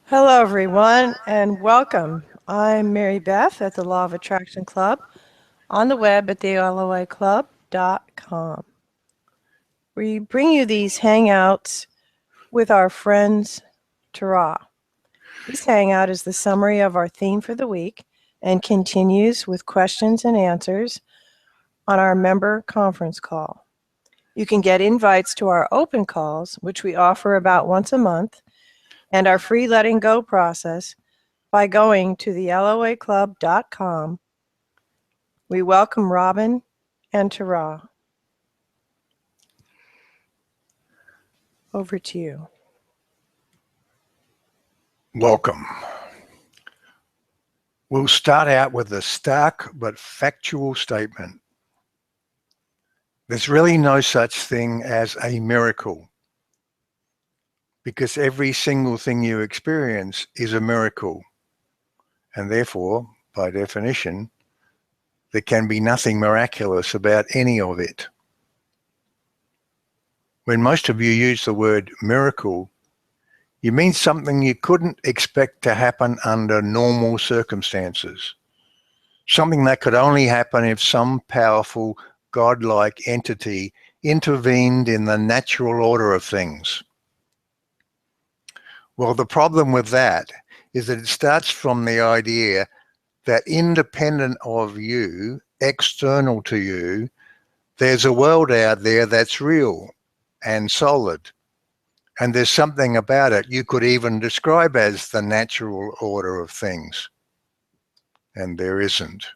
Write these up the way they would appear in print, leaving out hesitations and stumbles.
Hello, everyone, and welcome. I'm Mary Beth at the Law of Attraction Club on the web at theloaclub.com. We bring you these hangouts with our friends Tara. This hangout is the summary of our theme for the week and continues with questions and answers on our member conference call. You can get invites to our open calls, which we offer about once a month, and our free letting go process by going to theloaclub.com. We welcome Robin and Tara. Over to you. Welcome. We'll start out with a stark but factual statement. There's really no such thing as a miracle, because every single thing you experience is a miracle, and therefore, by definition, there can be nothing miraculous about any of it. When most of you use the word miracle, you mean something you couldn't expect to happen under normal circumstances. Something that could only happen if some powerful, godlike entity intervened in the natural order of things. Well, the problem with that is that it starts from the idea that independent of you, external to you, there's a world out there that's real and solid. And there's something about it you could even describe as the natural order of things. And there isn't.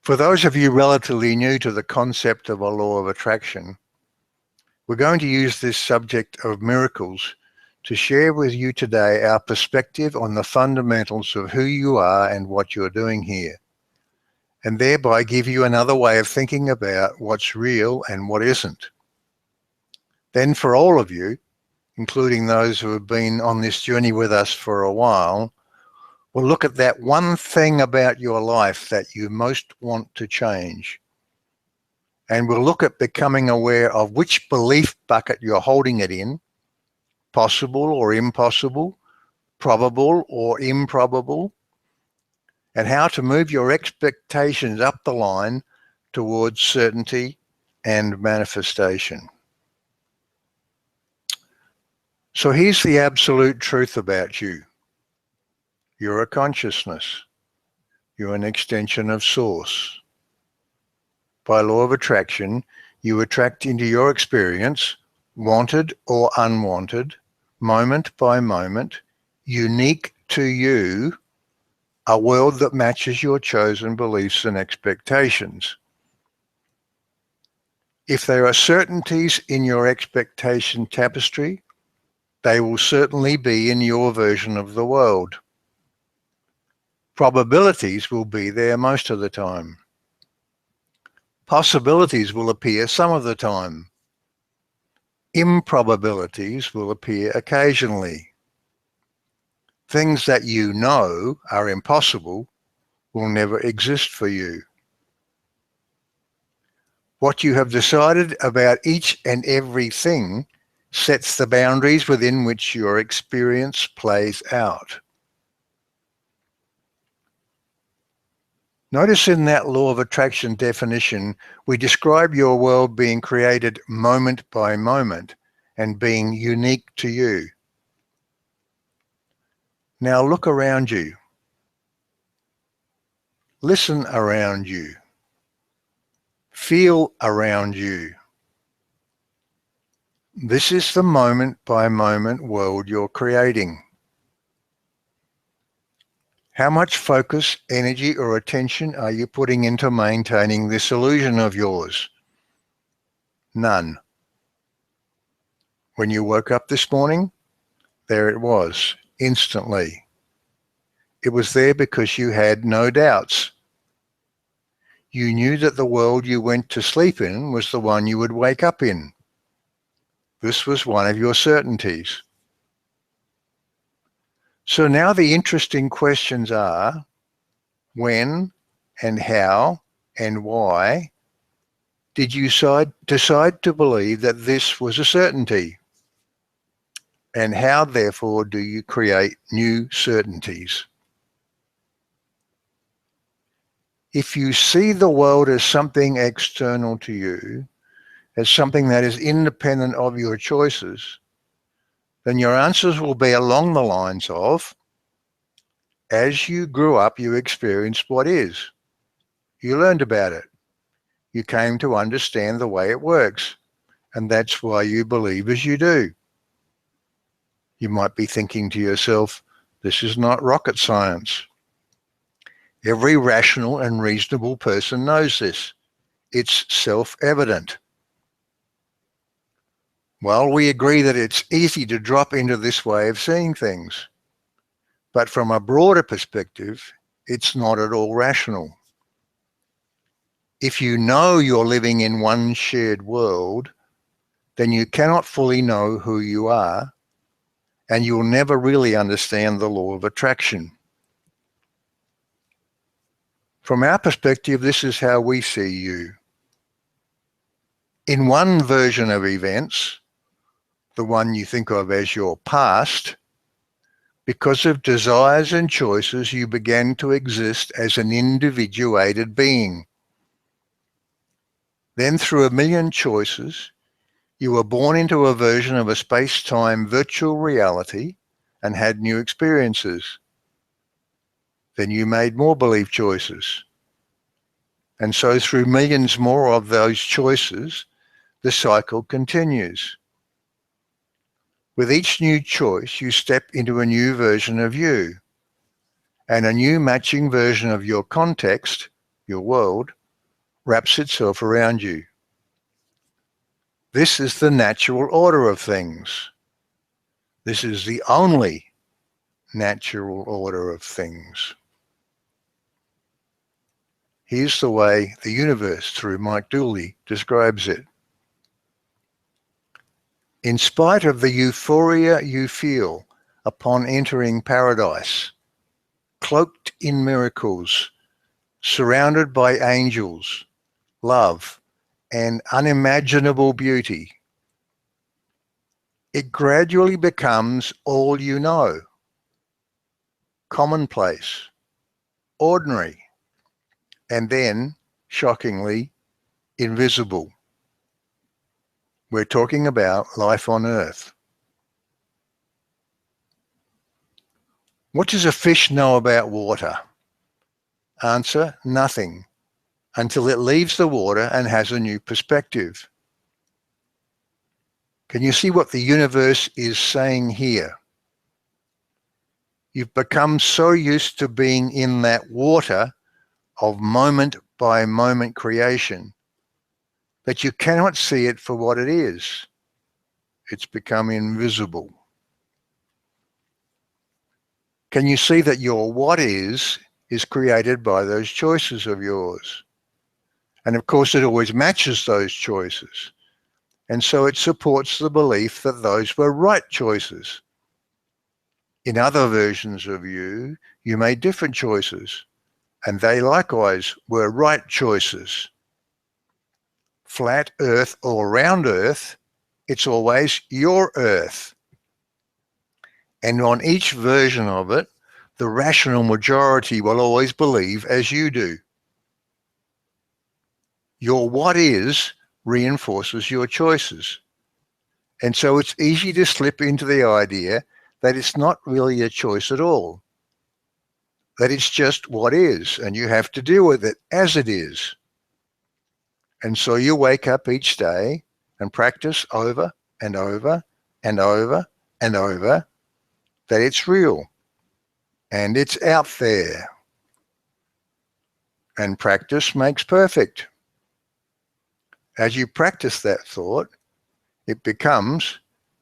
For those of you relatively new to the concept of a law of attraction, we're going to use this subject of miracles to share with you today our perspective on the fundamentals of who you are and what you're doing here, and thereby give you another way of thinking about what's real and what isn't. Then for all of you, including those who have been on this journey with us for a while, we'll look at that one thing about your life that you most want to change. And we'll look at becoming aware of which belief bucket you're holding it in, possible or impossible, probable or improbable, and how to move your expectations up the line towards certainty and manifestation. So here's the absolute truth about you. You're a consciousness. You're an extension of source. By law of attraction, you attract into your experience, wanted or unwanted, moment by moment, unique to you, a world that matches your chosen beliefs and expectations. If there are certainties in your expectation tapestry, they will certainly be in your version of the world. Probabilities will be there most of the time. Possibilities will appear some of the time. Improbabilities will appear occasionally. Things that you know are impossible will never exist for you. What you have decided about each and everything sets the boundaries within which your experience plays out. Notice in that law of attraction definition, we describe your world being created moment by moment and being unique to you. Now look around you. Listen around you. Feel around you. This is the moment by moment world you're creating. How much focus, energy, or attention are you putting into maintaining this illusion of yours? None. When you woke up this morning, there it was, instantly. It was there because you had no doubts. You knew that the world you went to sleep in was the one you would wake up in. This was one of your certainties. So now the interesting questions are, when and how and why did you decide to believe that this was a certainty? And how, therefore, do you create new certainties? If you see the world as something external to you, as something that is independent of your choices, then your answers will be along the lines of, as you grew up, you experienced what is. You learned about it. You came to understand the way it works, and that's why you believe as you do. You might be thinking to yourself, this is not rocket science. Every rational and reasonable person knows this. It's self-evident. Well, we agree that it's easy to drop into this way of seeing things. But from a broader perspective, it's not at all rational. If you know you're living in one shared world, then you cannot fully know who you are, and you'll never really understand the law of attraction. From our perspective, this is how we see you. In one version of events, the one you think of as your past, because of desires and choices, you began to exist as an individuated being. Then through a million choices, you were born into a version of a space-time virtual reality and had new experiences. Then you made more belief choices. And so through millions more of those choices, the cycle continues. With each new choice, you step into a new version of you, and a new matching version of your context, your world, wraps itself around you. This is the natural order of things. This is the only natural order of things. Here's the way the universe, through Mike Dooley, describes it. In spite of the euphoria you feel upon entering paradise, cloaked in miracles, surrounded by angels, love, and unimaginable beauty, it gradually becomes all you know, commonplace, ordinary, and then, shockingly, invisible. We're talking about life on Earth. What does a fish know about water? Answer, nothing, until it leaves the water and has a new perspective. Can you see what the universe is saying here? You've become so used to being in that water of moment-by-moment creation that you cannot see it for what it is. It's become invisible. Can you see that your what is created by those choices of yours? And of course, it always matches those choices. And so it supports the belief that those were right choices. In other versions of you, you made different choices, and they likewise were right choices. Flat Earth or round Earth, it's always your Earth. And on each version of it, the rational majority will always believe as you do. Your what is reinforces your choices. And so it's easy to slip into the idea that it's not really a choice at all, that it's just what is, and you have to deal with it as it is. And so you wake up each day and practice over and over and over and over that it's real and it's out there. And practice makes perfect. As you practice that thought, it becomes,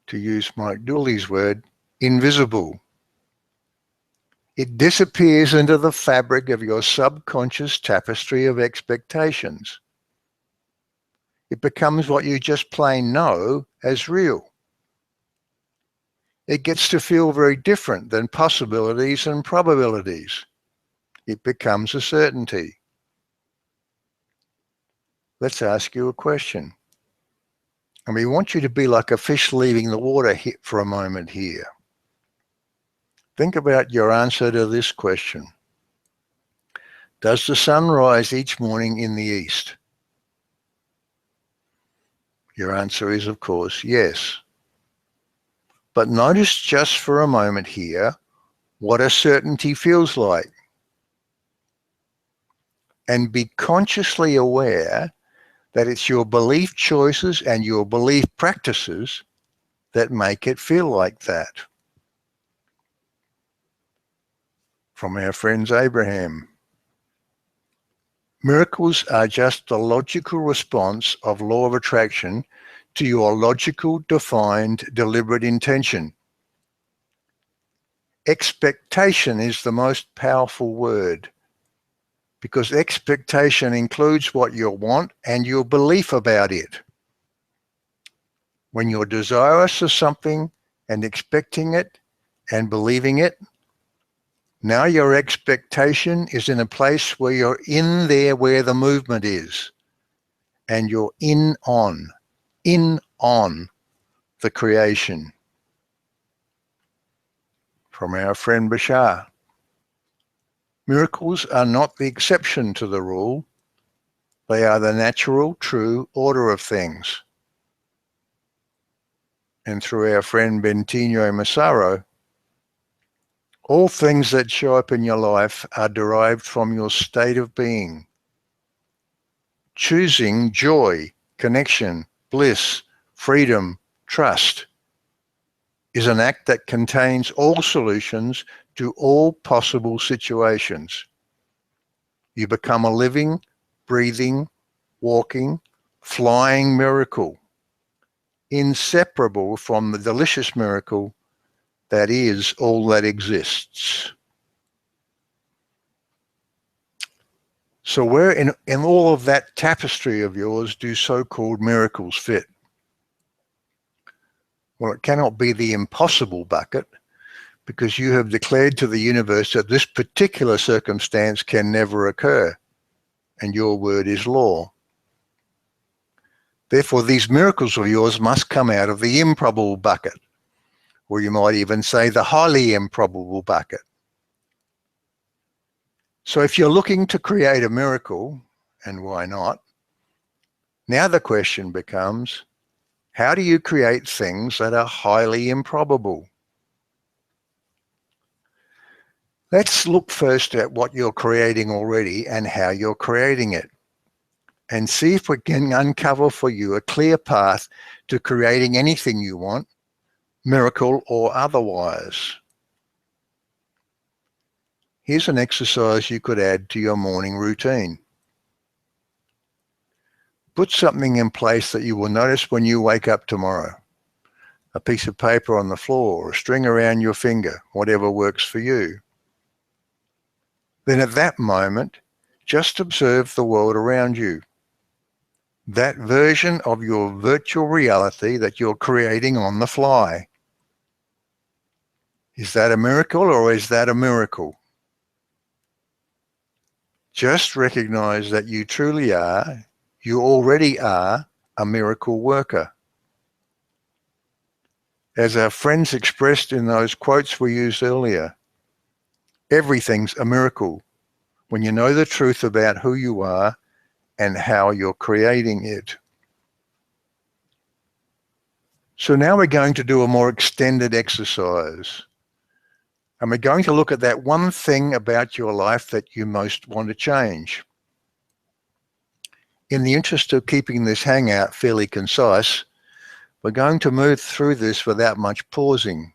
to use Mike Dooley's word, invisible. It disappears into the fabric of your subconscious tapestry of expectations. It becomes what you just plain know as real. It gets to feel very different than possibilities and probabilities. It becomes a certainty. Let's ask you a question. And we want you to be like a fish leaving the water for a moment here. Think about your answer to this question. Does the sun rise each morning in the east? Your answer is, of course, yes. But notice just for a moment here what a certainty feels like. And be consciously aware that it's your belief choices and your belief practices that make it feel like that. From our friends Abraham. Miracles are just the logical response of law of attraction to your logical, defined, deliberate intention. Expectation is the most powerful word because expectation includes what you want and your belief about it. When you're desirous of something and expecting it and believing it, now your expectation is in a place where you're in there where the movement is, and you're in on the creation. From our friend Bashar. Miracles are not the exception to the rule. They are the natural, true order of things. And through our friend Bentinho Massaro, all things that show up in your life are derived from your state of being. Choosing joy, connection, bliss, freedom, trust is an act that contains all solutions to all possible situations. You become a living, breathing, walking, flying miracle, inseparable from the delicious miracle that is all that exists. So where in all of that tapestry of yours do so-called miracles fit? Well, it cannot be the impossible bucket because you have declared to the universe that this particular circumstance can never occur, and your word is law. Therefore, these miracles of yours must come out of the improbable bucket, or you might even say the highly improbable bucket. So if you're looking to create a miracle, and why not, now the question becomes, how do you create things that are highly improbable? Let's look first at what you're creating already and how you're creating it, and see if we can uncover for you a clear path to creating anything you want, miracle or otherwise. Here's an exercise you could add to your morning routine. Put something in place that you will notice when you wake up tomorrow. A piece of paper on the floor, or a string around your finger, whatever works for you. Then at that moment, just observe the world around you. That version of your virtual reality that you're creating on the fly. Is that a miracle or is that a miracle? Just recognize that you truly are, you already are a miracle worker. As our friends expressed in those quotes we used earlier, everything's a miracle when you know the truth about who you are and how you're creating it. So now we're going to do a more extended exercise. And we're going to look at that one thing about your life that you most want to change. In the interest of keeping this hangout fairly concise, we're going to move through this without much pausing.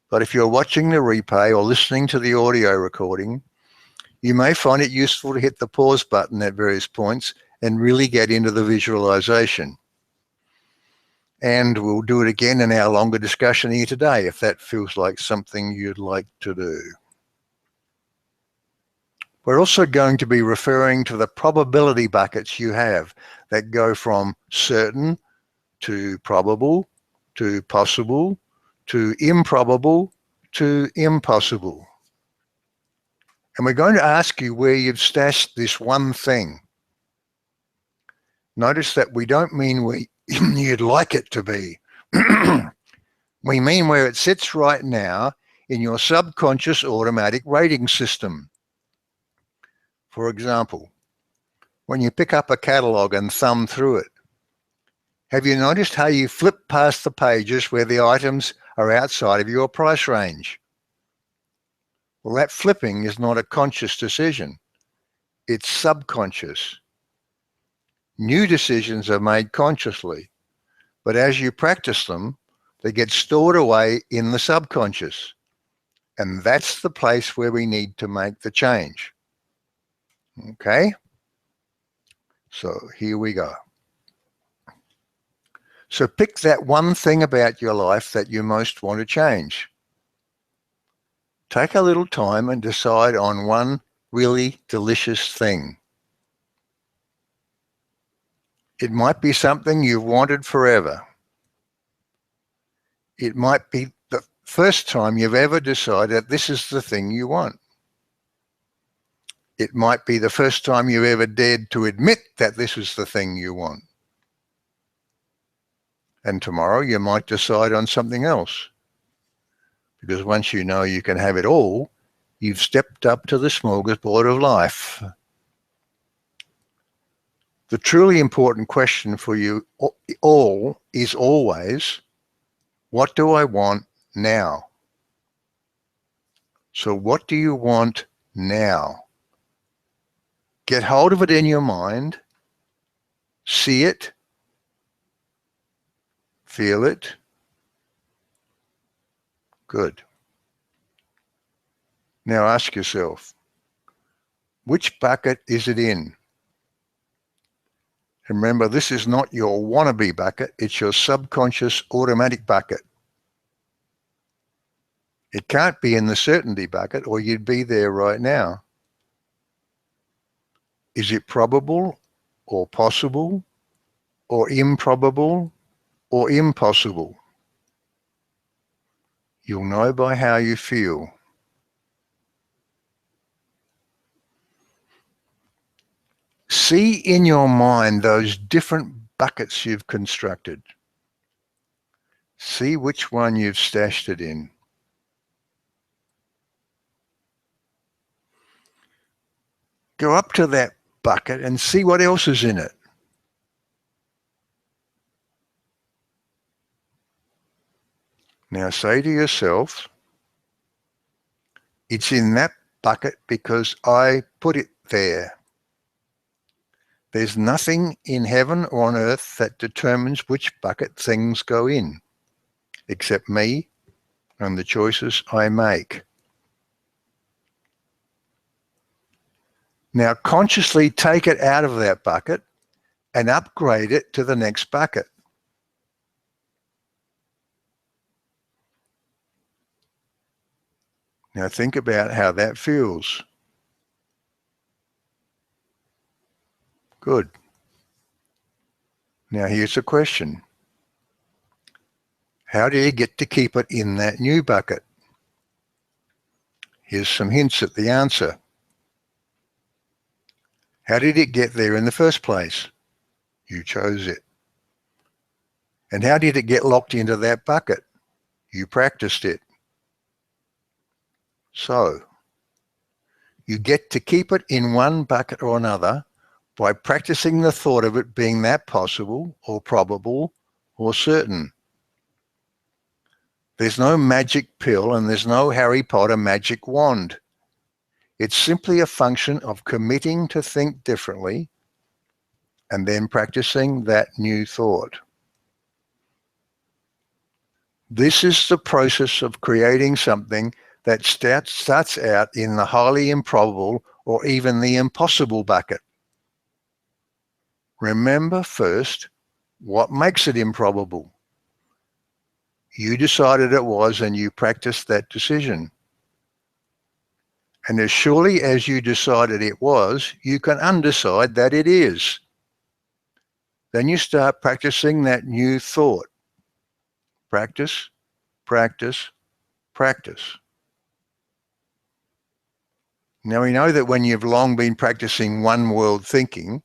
But if you're watching the replay or listening to the audio recording, you may find it useful to hit the pause button at various points and really get into the visualization. And we'll do it again in our longer discussion here today, if that feels like something you'd like to do. We're also going to be referring to the probability buckets you have that go from certain to probable to possible to improbable to impossible. And we're going to ask you where you've stashed this one thing. Notice that we don't mean you'd like it to be. We mean where it sits right now in your subconscious automatic rating system. For example, when you pick up a catalogue and thumb through it, have you noticed how you flip past the pages where the items are outside of your price range? Well, that flipping is not a conscious decision. It's subconscious. New decisions are made consciously, but as you practice them, they get stored away in the subconscious. And that's the place where we need to make the change. Okay? So here we go. So pick that one thing about your life that you most want to change. Take a little time and decide on one really delicious thing. It might be something you've wanted forever. It might be the first time you've ever decided this is the thing you want. It might be the first time you ever dared to admit that this is the thing you want. And tomorrow you might decide on something else. Because once you know you can have it all, you've stepped up to the smorgasbord of life. The truly important question for you all is always, what do I want now? So what do you want now? Get hold of it in your mind, see it, feel it. Good. Now ask yourself, which bucket is it in? Remember, this is not your wannabe bucket, it's your subconscious automatic bucket. It can't be in the certainty bucket or you'd be there right now. Is it probable or possible or improbable or impossible? You'll know by how you feel. See in your mind those different buckets you've constructed. See which one you've stashed it in. Go up to that bucket and see what else is in it. Now say to yourself, it's in that bucket because I put it there. There's nothing in heaven or on earth that determines which bucket things go in, except me and the choices I make. Now consciously take it out of that bucket and upgrade it to the next bucket. Now think about how that feels. Good. Now here's a question. How do you get to keep it in that new bucket? Here's some hints at the answer. How did it get there in the first place? You chose it. And how did it get locked into that bucket? You practiced it. So, you get to keep it in one bucket or another by practicing the thought of it being that possible or probable or certain. There's no magic pill and there's no Harry Potter magic wand. It's simply a function of committing to think differently and then practicing that new thought. This is the process of creating something that starts out in the highly improbable or even the impossible bucket. Remember first, what makes it improbable? You decided it was and you practiced that decision. And as surely as you decided it was, you can undecide that it is. Then you start practicing that new thought. Practice, practice, practice. Now we know that when you've long been practicing one world thinking,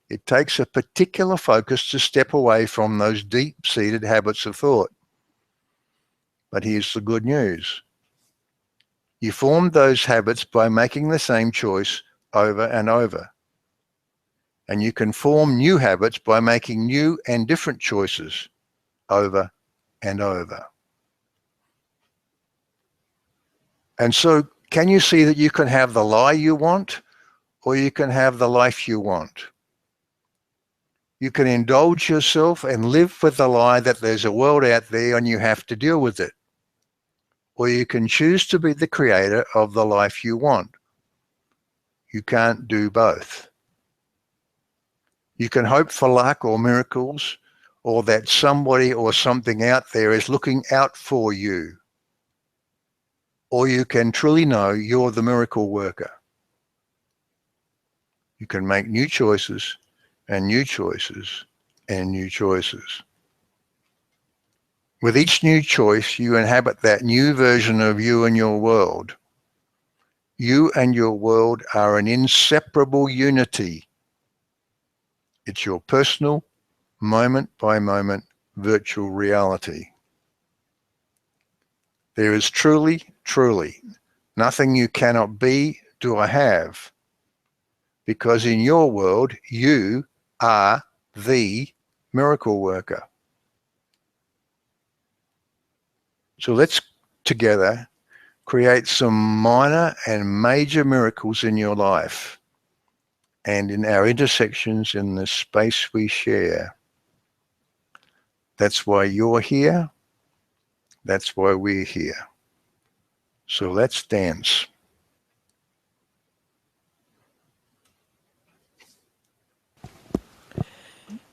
It takes a particular focus to step away from those deep-seated habits of thought. But here's the good news. You formed those habits by making the same choice over and over. And you can form new habits by making new and different choices over and over. And so, can you see that you can have the lie you want, or you can have the life you want? You can indulge yourself and live with the lie that there's a world out there and you have to deal with it. Or you can choose to be the creator of the life you want. You can't do both. You can hope for luck or miracles, or that somebody or something out there is looking out for you. Or you can truly know you're the miracle worker. You can make new choices and new choices and new choices. With each new choice, you inhabit that new version of you and your world. You and your world are an inseparable unity. It's your personal, moment-by-moment virtual reality. There is truly, truly nothing you cannot be, do, or have, because in your world, you are the miracle worker. So let's together create some minor and major miracles in your life and in our intersections in the space we share. That's why you're here. That's why we're here. So let's dance.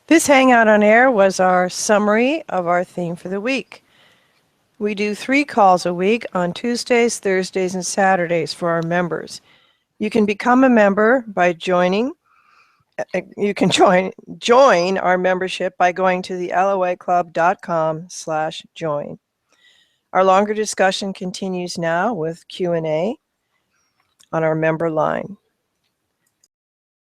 This Hangout on Air was our summary of our theme for the week. We do 3 calls a week on Tuesdays, Thursdays, and Saturdays for our members. You can become a member by joining. You can join our membership by going to the loaclub.com/join. Our longer discussion continues now with Q&A on our member line.